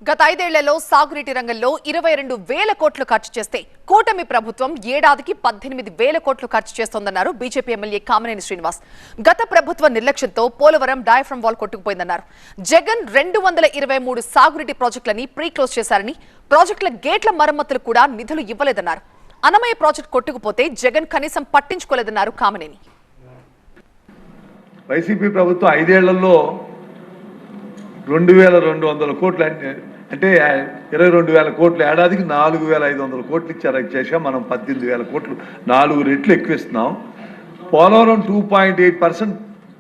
గత 5 ఏళ్లలో సాగునీటి రంగంలో 22,000 కోట్లు ఖర్చు చేస్తే కూటమి ప్రభుత్వం ఏడాదికి 18,000 కోట్లు ఖర్చు చేస్తోందన్నారు బీజేపీ ఎమ్మెల్యే కామినేని శ్రీనివాస్. గత ప్రభుత్వ నిర్లక్ష్యంతో పోలవరం డయాఫ్రమ్ వాల్ కొట్టుకుపోయిందన్నారు. జగన్ 223 సాగునీటి ప్రాజెక్టులని ప్రీ క్లోజ్ చేశారని, ప్రాజెక్టుల గేట్ల మరమ్మతులు కూడా నిధులు ఇవ్వలేదన్నారు. అన్నమయ్య ప్రాజెక్టు కొట్టుకుపోతే జగన్ కనీసం పట్టించుకోలేదన్నారు కామినేని. వైసీపీ ప్రభుత్వం 5 ఏళ్లలో 2,200 కోట్లు అంటే 22,000 కోట్లు ఏడాదికి 4,500 కోట్లు ఇచ్చారు. చేసాం మనం 18,000 కోట్లు, 4 రెట్లు ఎక్కువ ఇస్తున్నాం. పోలవరం 2.8%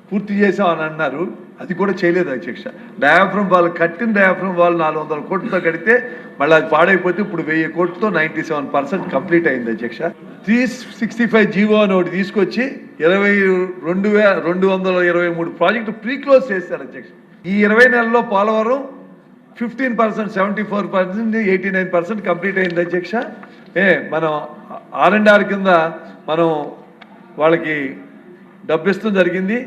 పూర్తి చేసాం అని అన్నారు, అది కూడా చేయలేదు అధ్యక్ష. డయాఫ్రమ్ వాల్ కట్టిన డయాఫ్రమ్ వాల్ 400 కోట్లతో కడితే మళ్ళీ అది పాడైపోతే ఇప్పుడు 1000 కోట్లతో 97% కంప్లీట్ అయింది అధ్యక్ష. 365 జీవో అని ఒకటి తీసుకొచ్చి 22,223 ప్రాజెక్టు ప్రీ క్లోజ్ చేశారు అధ్యక్ష. ఈ 20 నెలల్లో పోలవరం 15%, 74%, 89% కంప్లీట్ అయింది అధ్యక్ష. మనం R&R కింద మనం వాళ్ళకి డబ్బిస్తూ జరిగింది.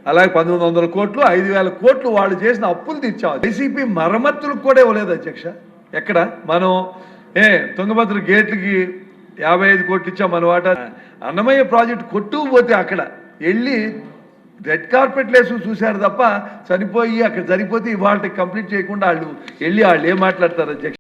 అలాగే 1,900 కోట్లు, 5,000 కోట్లు వాళ్ళు చేసిన అప్పులు తీర్చాం. వైసీపీ మరమ్మతులకు కూడా ఇవ్వలేదు అధ్యక్ష. ఎక్కడ మనం తుంగభద్ర గేట్లకి 55 కోట్లు ఇచ్చాం మన వాటా. అన్నమయ్య ప్రాజెక్టు కొట్టుకుపోతే అక్కడ వెళ్ళి రెడ్ కార్పెట్ లేసు చూశారు తప్ప చనిపోయి అక్కడ సరిపోతే ఇవాళ కంప్లీట్ చేయకుండా వాళ్ళు వెళ్ళి ఏం మాట్లాడతారు అధ్యక్ష.